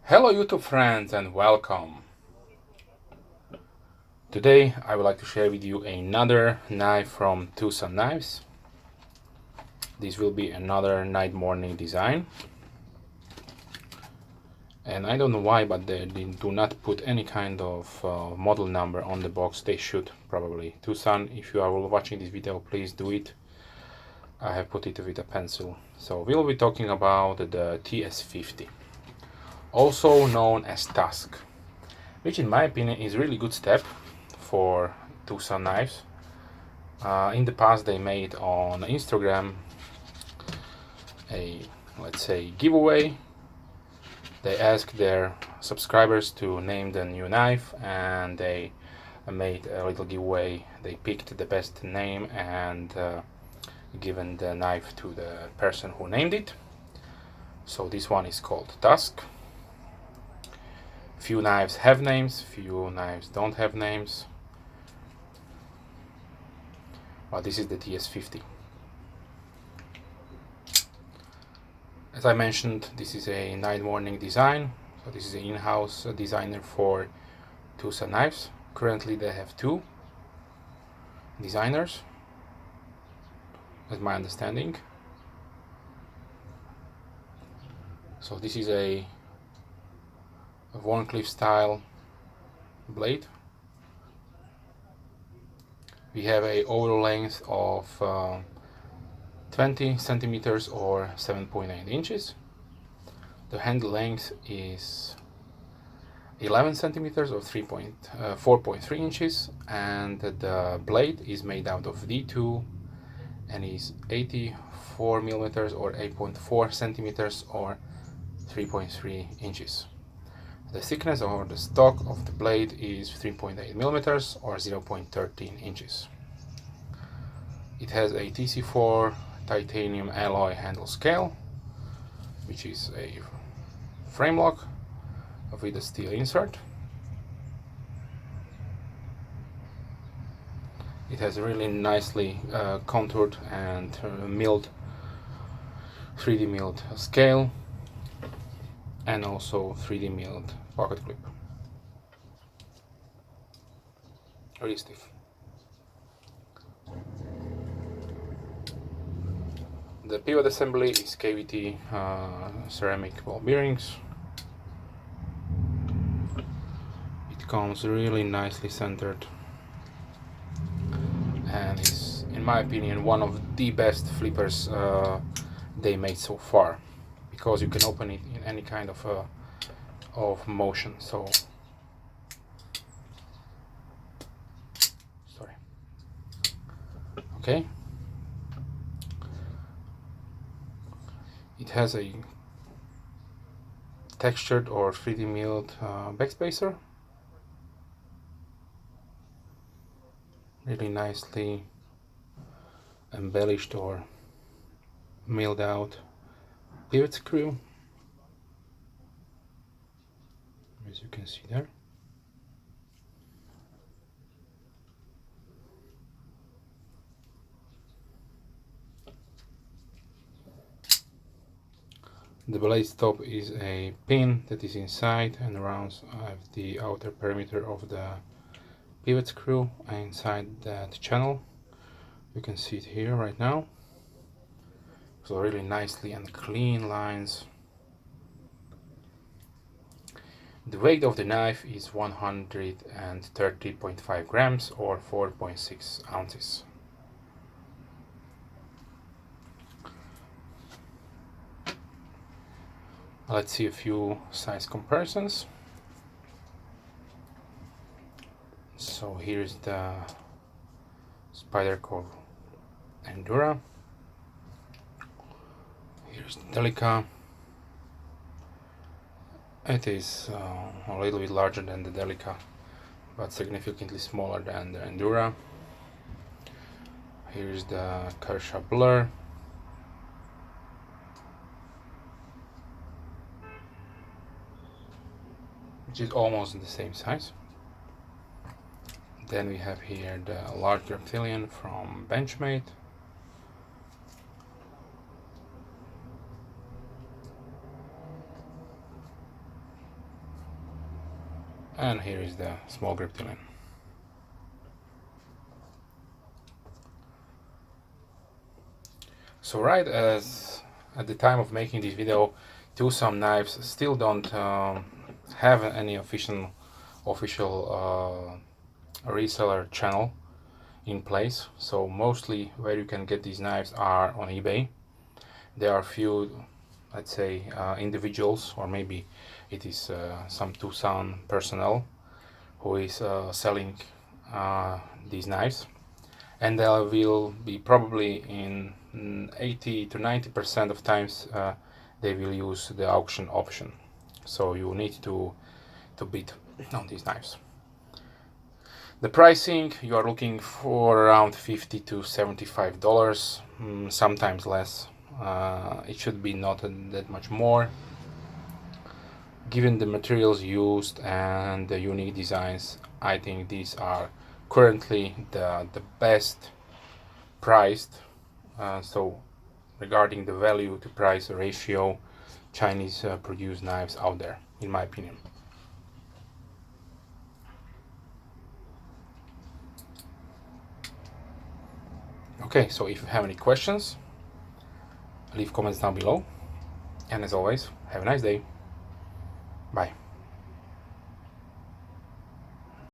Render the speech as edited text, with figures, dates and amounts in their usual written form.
Hello YouTube friends and welcome. Today I would like to share with you another knife from TwoSun knives. This will be another night morning design. And I don't know why, but they do not put any kind of model number on the box. They should probably. TwoSun, if you are watching this video, please do it. I have put it with a pencil. So we'll be talking about the TS50, also known as Tusk, which in my opinion is a really good step for TwoSun knives. In the past they made on Instagram a, let's say, giveaway. They asked their subscribers to name the new knife and they made a little giveaway. They picked the best name and given the knife to the person who named it. So this one is called Tusk. Few knives have names, few knives don't have names. Well, this is the TS50. As I mentioned, this is a night morning design. So this is an in-house designer for TwoSun knives. Currently they have two designers, that's my understanding. So this is a Warncliffe style blade. We have a overall length of 20 centimeters or 7.8 inches. The handle length is 11 centimeters or 4.3 inches, and the blade is made out of D2 and is 84 millimeters or 8.4 centimeters or 3.3 inches. The thickness or the stock of the blade is 3.8 millimeters or 0.13 inches. It has a TC4 titanium alloy handle scale, which is a frame lock with a steel insert. It has a really nicely contoured and milled 3D milled scale and also 3D milled pocket clip. Really stiff. The pivot assembly is KVT ceramic ball bearings. It comes really nicely centered and is, in my opinion, one of the best flippers they made so far, because you can open it in any kind of motion. So sorry. Okay. It has a textured or 3D milled backspacer, really nicely embellished or milled out pivot screw, as you can see there. The blade stop is a pin that is inside and rounds the outer perimeter of the pivot screw inside that channel. You can see it here right now. So really nicely and clean lines. The weight of the knife is 130.5 grams or 4.6 ounces. Let's see a few size comparisons. So here's the Spyderco Endura. Here's the Delica. It is a little bit larger than the Delica, but significantly smaller than the Endura. Here's the Kershaw Blur. Which is almost the same size. Then we have here the large reptilian from Benchmade. And here is the small reptilian. So right as at the time of making this video, TwoSun knives still don't have any official reseller channel in place. So mostly where you can get these knives are on eBay. There are few, let's say, individuals, or maybe it is some TwoSun personnel who is selling these knives, and they will be probably in 80 to 90% of times they will use the auction option. So you need to bid on these knives. The pricing, you are looking for around $50 to $75, sometimes less. It should be not that much more. Given the materials used and the unique designs, I think these are currently the best priced. So regarding the value to price ratio, Chinese produced knives out there, in my opinion. Okay, so if you have any questions, leave comments down below. And as always, have a nice day. Bye.